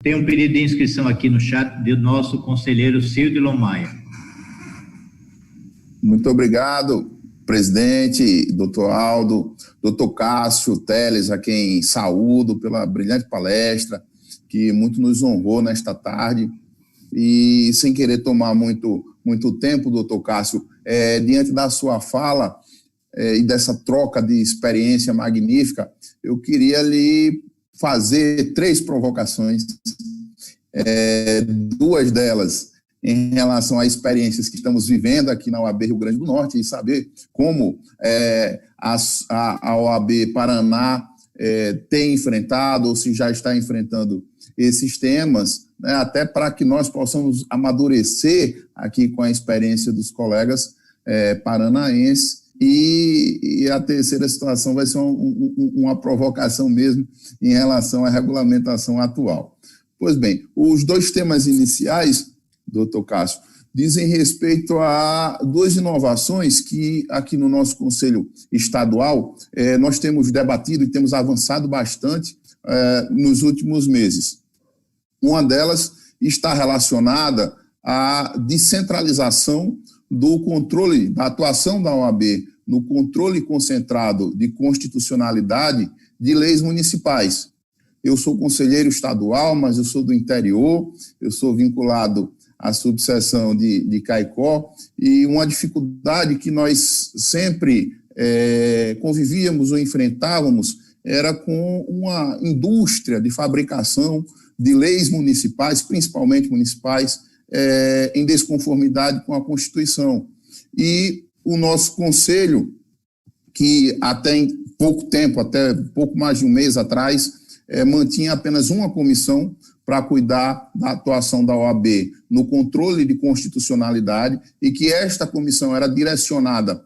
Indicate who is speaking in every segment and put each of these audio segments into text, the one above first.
Speaker 1: Tem um pedido de inscrição aqui no chat do nosso conselheiro Cildilon Maia.
Speaker 2: Muito obrigado, presidente, doutor Aldo, doutor Cássio Teles, a quem saúdo pela brilhante palestra, que muito nos honrou nesta tarde. E sem querer tomar muito tempo, doutor Cássio, diante da sua fala e dessa troca de experiência magnífica, eu queria lhe fazer 3 provocações, 2 delas em relação a experiências que estamos vivendo aqui na OAB Rio Grande do Norte e saber como a OAB Paraná tem enfrentado ou se já está enfrentando esses temas, né, até para que nós possamos amadurecer aqui com a experiência dos colegas paranaenses. E a terceira situação vai ser uma provocação mesmo em relação à regulamentação atual. Pois bem, os 2 temas iniciais, doutor Cássio, dizem respeito a 2 inovações que aqui no nosso Conselho Estadual nós temos debatido e temos avançado bastante nos últimos meses. Uma delas está relacionada à descentralização do controle, da atuação da OAB no controle concentrado de constitucionalidade de leis municipais. Eu sou conselheiro estadual, mas eu sou do interior, eu sou vinculado à subseção de Caicó, e uma dificuldade que nós sempre convivíamos ou enfrentávamos era com uma indústria de fabricação de leis municipais, principalmente municipais, em desconformidade com a Constituição. E o nosso conselho, que até pouco tempo, até pouco mais de um mês atrás, mantinha apenas uma comissão para cuidar da atuação da OAB no controle de constitucionalidade, e que esta comissão era direcionada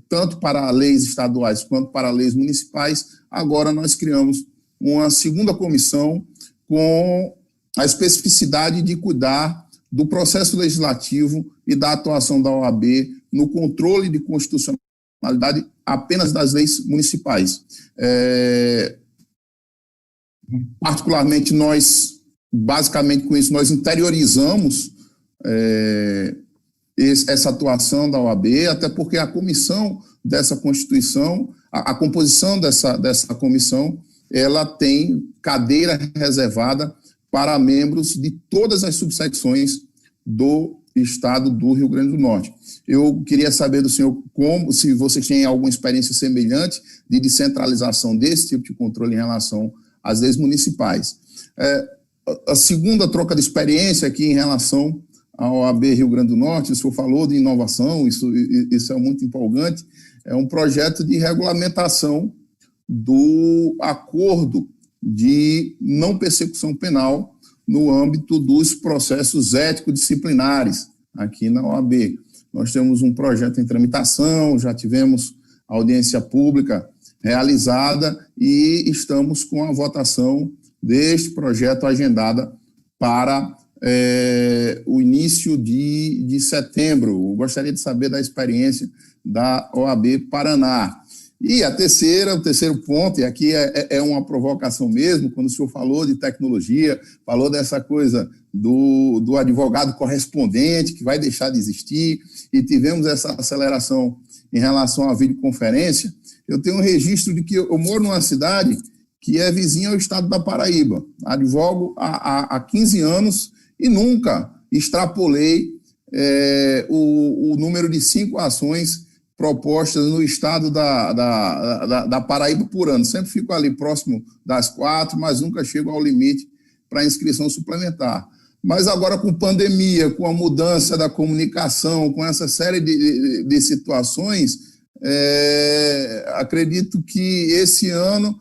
Speaker 2: tanto para leis estaduais quanto para leis municipais. Agora nós criamos uma segunda comissão com a especificidade de cuidar do processo legislativo e da atuação da OAB no controle de constitucionalidade apenas das leis municipais. Particularmente nós, basicamente com isso, nós interiorizamos essa atuação da OAB, até porque a comissão dessa Constituição, a composição dessa comissão, ela tem cadeira reservada para membros de todas as subsecções do estado do Rio Grande do Norte. Eu queria saber do senhor se vocês têm alguma experiência semelhante de descentralização desse tipo de controle em relação às leis municipais. A segunda troca de experiência aqui em relação ao OAB Rio Grande do Norte, o senhor falou de inovação, isso é muito empolgante, é um projeto de regulamentação do acordo de não persecução penal no âmbito dos processos ético-disciplinares aqui na OAB. Nós temos um projeto em tramitação, já tivemos audiência pública realizada e estamos com a votação deste projeto agendada para o início de setembro. Eu gostaria de saber da experiência da OAB Paraná. E o terceiro ponto, e aqui é uma provocação mesmo, quando o senhor falou de tecnologia, falou dessa coisa do advogado correspondente, que vai deixar de existir, e tivemos essa aceleração em relação à videoconferência. Eu tenho um registro de que eu moro numa cidade que é vizinha ao estado da Paraíba. Advogo há 15 anos e nunca extrapolei o número de 5 ações propostas no estado da Paraíba por ano. Sempre fico ali próximo das 4, mas nunca chego ao limite para inscrição suplementar. Mas agora, com pandemia, com a mudança da comunicação, com essa série de situações, acredito que esse ano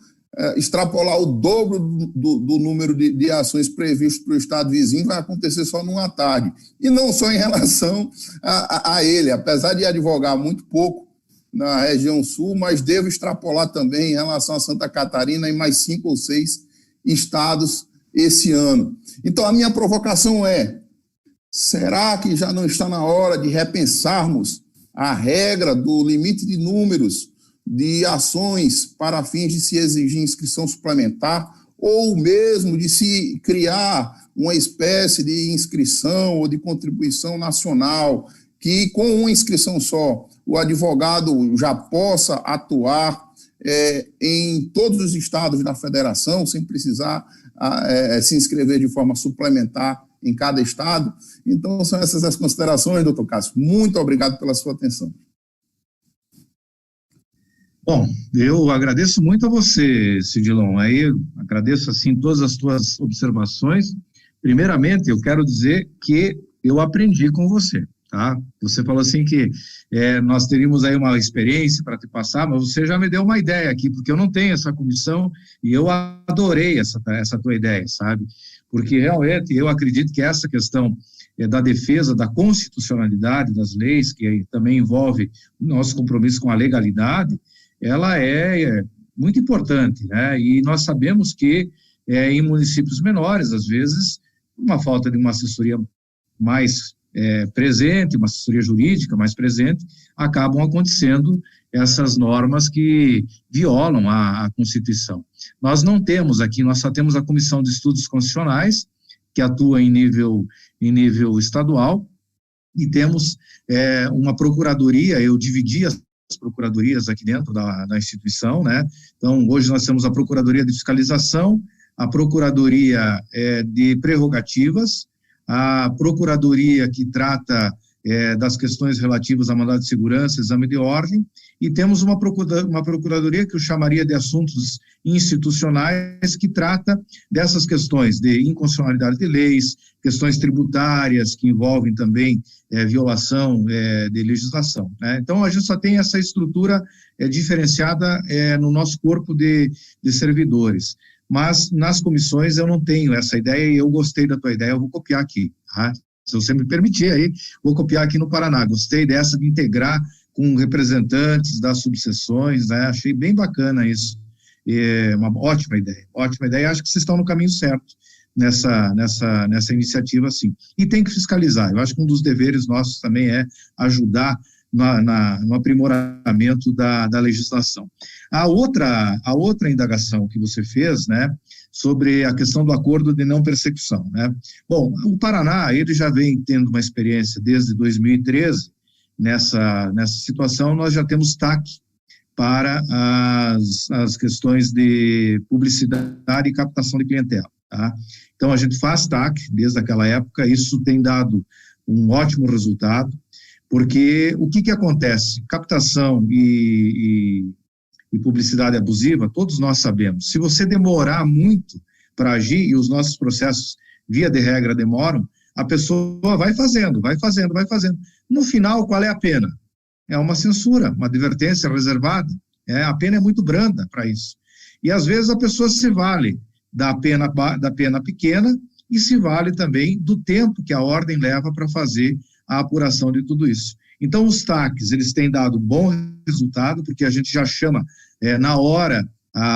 Speaker 2: extrapolar o dobro do número de ações previstas para o estado vizinho vai acontecer só numa tarde. E não só em relação a ele, apesar de advogar muito pouco na região sul, mas devo extrapolar também em relação a Santa Catarina e mais 5 ou 6 estados esse ano. Então, a minha provocação será que já não está na hora de repensarmos a regra do limite de números de ações para fins de se exigir inscrição suplementar ou mesmo de se criar uma espécie de inscrição ou de contribuição nacional, que com uma inscrição só o advogado já possa atuar em todos os estados da federação, sem precisar se inscrever de forma suplementar em cada estado. Então, são essas as considerações, doutor Cássio. Muito obrigado pela sua atenção.
Speaker 3: Bom, eu agradeço muito a você, Cidilon. Aí, agradeço, assim, todas as tuas observações. Primeiramente, eu quero dizer que eu aprendi com você, tá? Você falou assim que nós teríamos aí uma experiência para te passar, mas você já me deu uma ideia aqui, porque eu não tenho essa comissão e eu adorei essa tua ideia, sabe? Porque realmente eu acredito que essa questão da defesa da constitucionalidade das leis, que também envolve o nosso compromisso com a legalidade, ela é muito importante, né? E nós sabemos que em municípios menores, às vezes, uma falta de uma assessoria mais presente, uma assessoria jurídica mais presente, acabam acontecendo essas normas que violam a Constituição. Nós não temos aqui, nós só temos a Comissão de Estudos Constitucionais, que atua em nível estadual, e temos uma procuradoria, eu dividi as procuradorias aqui dentro da instituição, né? Então, hoje nós temos a Procuradoria de Fiscalização, a Procuradoria de Prerrogativas, a Procuradoria que trata das questões relativas a mandado de segurança, exame de ordem, e temos uma Procuradoria que eu chamaria de assuntos institucionais, que trata dessas questões de inconstitucionalidade de leis, questões tributárias que envolvem também violação de legislação, né? Então, a gente só tem essa estrutura diferenciada no nosso corpo de servidores. Mas nas comissões eu não tenho essa ideia e eu gostei da tua ideia, eu vou copiar aqui, tá? Se você me permitir aí, vou copiar aqui no Paraná. Gostei dessa de integrar com representantes das subseções, né? Achei bem bacana isso. Uma ótima ideia. Acho que vocês estão no caminho certo nessa iniciativa, assim. E tem que fiscalizar. Eu acho que um dos deveres nossos também é ajudar no aprimoramento da legislação. A outra indagação que você fez, né, sobre a questão do acordo de não persecução, né? Bom, o Paraná, ele já vem tendo uma experiência desde 2013, nessa situação. Nós já temos TAC para as questões de publicidade e captação de clientela, tá? Então, a gente faz TAC desde aquela época, isso tem dado um ótimo resultado, porque o que acontece? Captação e publicidade abusiva, todos nós sabemos. Se você demorar muito para agir, e os nossos processos, via de regra, demoram, a pessoa vai fazendo. No final, qual é a pena? É uma censura, uma advertência reservada. A pena é muito branda para isso. E, às vezes, a pessoa se vale da pena pequena e se vale também do tempo que a ordem leva para fazer a apuração de tudo isso. Então, os TACs, eles têm dado bom resultado, porque a gente já chama na hora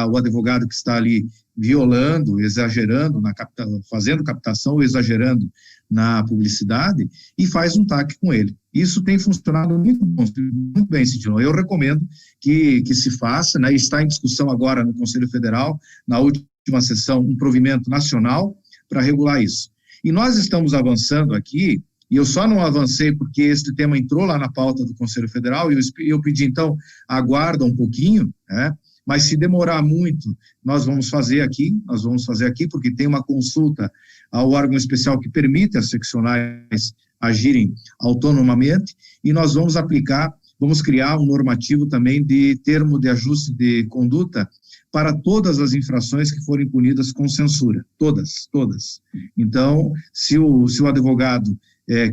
Speaker 3: o advogado que está ali violando, exagerando, fazendo captação ou exagerando na publicidade, e faz um TAC com ele. Isso tem funcionado muito bem, Cidilon. Eu recomendo que se faça, né? Está em discussão agora no Conselho Federal, na última sessão, um provimento nacional para regular isso. E nós estamos avançando aqui, e eu só não avancei porque esse tema entrou lá na pauta do Conselho Federal, e eu pedi, então, aguarda um pouquinho, né? Mas se demorar muito, nós vamos fazer aqui, porque tem uma consulta ao órgão especial que permite as seccionais agirem autonomamente, e nós vamos criar um normativo também de termo de ajuste de conduta para todas as infrações que forem punidas com censura, todas. Então, se o advogado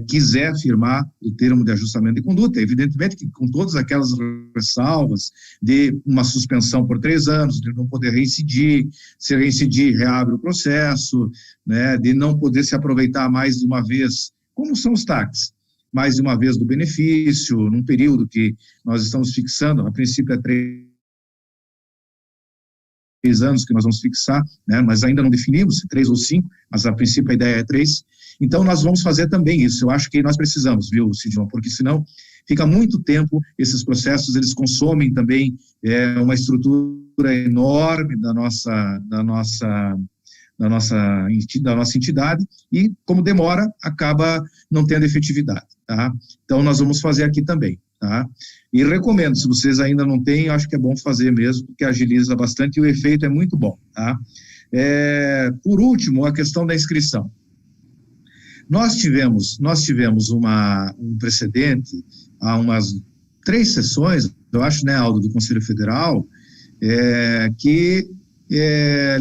Speaker 3: quiser firmar o termo de ajustamento de conduta, evidentemente que com todas aquelas ressalvas de uma suspensão por 3 anos, de não poder reincidir, se reincidir, reabre o processo, né, de não poder se aproveitar mais de uma vez, como são os TACs, mais de uma vez do benefício, num período que nós estamos fixando, a princípio é 3 anos que nós vamos fixar, né, mas ainda não definimos se 3 ou 5, mas a princípio a ideia é 3. Então, nós vamos fazer também isso. Eu acho que nós precisamos, viu, Cidilon? Porque senão fica muito tempo, esses processos, eles consomem também uma estrutura enorme da nossa entidade, e como demora, acaba não tendo efetividade, tá? Então, nós vamos fazer aqui também, tá? E recomendo, se vocês ainda não têm, acho que é bom fazer mesmo, porque agiliza bastante e o efeito é muito bom, tá? Por último, a questão da inscrição. Nós tivemos um precedente há umas 3 sessões, eu acho, né, Aldo, do Conselho Federal, que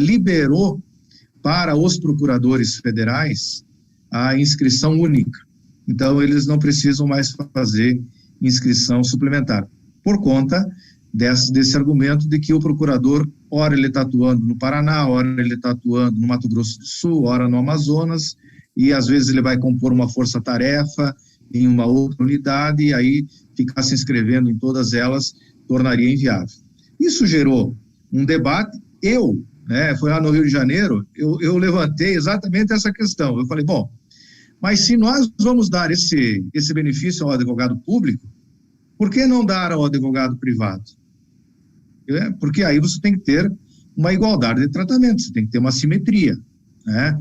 Speaker 3: liberou para os procuradores federais a inscrição única. Então, eles não precisam mais fazer inscrição suplementar, por conta desse argumento de que o procurador, ora ele está atuando no Paraná, ora ele está atuando no Mato Grosso do Sul, ora no Amazonas, e às vezes ele vai compor uma força-tarefa em uma outra unidade, e aí ficar se inscrevendo em todas elas tornaria inviável. Isso gerou um debate. Foi lá no Rio de Janeiro, eu levantei exatamente essa questão. Eu falei, bom, mas se nós vamos dar esse benefício ao advogado público, por que não dar ao advogado privado? Porque aí você tem que ter uma igualdade de tratamento, você tem que ter uma simetria, né?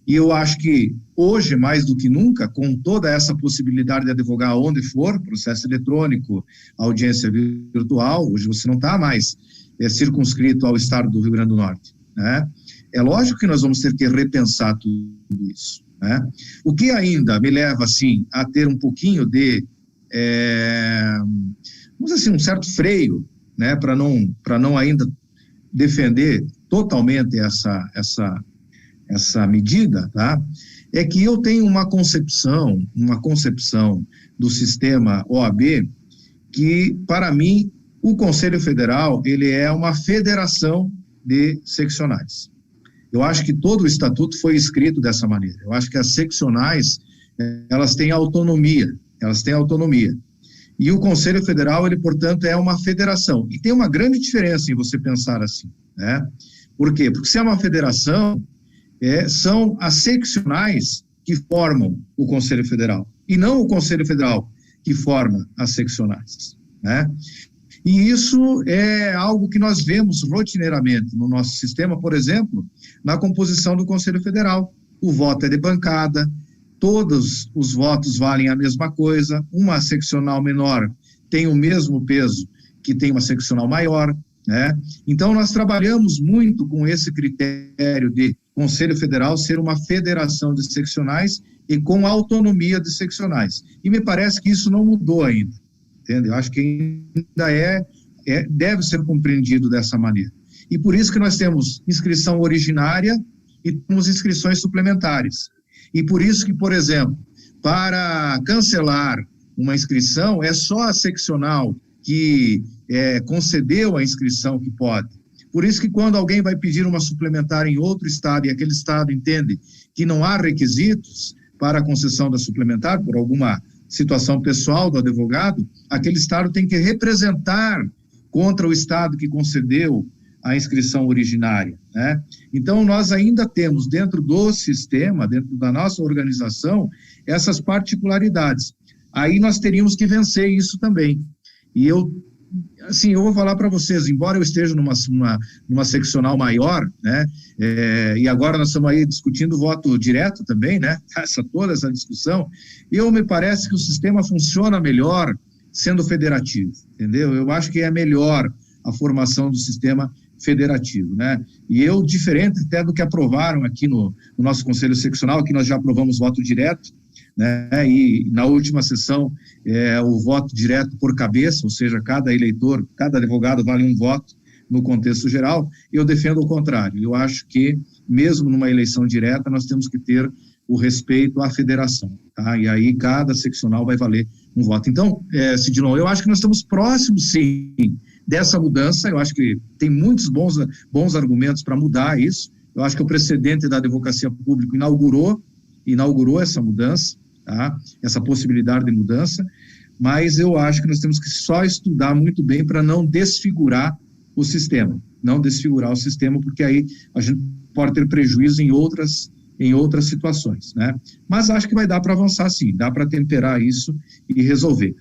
Speaker 3: E eu acho que hoje, mais do que nunca, com toda essa possibilidade de advogar onde for, processo eletrônico, audiência virtual, hoje você não está mais circunscrito ao estado do Rio Grande do Norte, né? É lógico que nós vamos ter que repensar tudo isso, né? O que ainda me leva, assim, a ter um pouquinho de, vamos dizer assim, um certo freio, né, para não ainda defender totalmente essa medida, tá? É que eu tenho uma concepção do sistema OAB que, para mim, o Conselho Federal, ele é uma federação de seccionais. Eu acho que todo o estatuto foi escrito dessa maneira. Eu acho que as seccionais, elas têm autonomia. E o Conselho Federal, ele, portanto, é uma federação. E tem uma grande diferença em você pensar assim, né? Por quê? Porque se é uma federação, são as seccionais que formam o Conselho Federal, e não o Conselho Federal que forma as seccionais, né? E isso é algo que nós vemos rotineiramente no nosso sistema, por exemplo, na composição do Conselho Federal. O voto é de bancada, todos os votos valem a mesma coisa, uma seccional menor tem o mesmo peso que tem uma seccional maior, né? Então, nós trabalhamos muito com esse critério de Conselho Federal ser uma federação de seccionais e com autonomia de seccionais. E me parece que isso não mudou ainda, entende? Eu acho que ainda deve ser compreendido dessa maneira. E por isso que nós temos inscrição originária e temos inscrições suplementares. E por isso que, por exemplo, para cancelar uma inscrição, é só a seccional que concedeu a inscrição que pode. Por isso que quando alguém vai pedir uma suplementar em outro estado e aquele estado entende que não há requisitos para a concessão da suplementar, por alguma situação pessoal do advogado, aquele estado tem que representar contra o estado que concedeu a inscrição originária, né? Então, nós ainda temos dentro do sistema, dentro da nossa organização, essas particularidades. Aí nós teríamos que vencer isso também. E eu vou falar para vocês, embora eu esteja numa seccional maior, né, e agora nós estamos aí discutindo voto direto também, né, toda essa discussão, me parece que o sistema funciona melhor sendo federativo, entendeu? Eu acho que é melhor a formação do sistema federativo, né? E diferente até do que aprovaram aqui no nosso Conselho Seccional, que nós já aprovamos voto direto, né? E na última sessão, o voto direto por cabeça, ou seja, cada eleitor, cada advogado vale um voto no contexto geral. Eu defendo o contrário. Eu acho que, mesmo numa eleição direta, nós temos que ter o respeito à federação, tá? E aí cada seccional vai valer um voto. Então, Sidilon, eu acho que nós estamos próximos, sim, dessa mudança. Eu acho que tem muitos bons argumentos para mudar isso. Eu acho que o precedente da advocacia pública inaugurou essa mudança, tá? Essa possibilidade de mudança, mas eu acho que nós temos que só estudar muito bem para não desfigurar o sistema, porque aí a gente pode ter prejuízo em outras situações, né? Mas acho que vai dar para avançar sim, dá para temperar isso e resolver.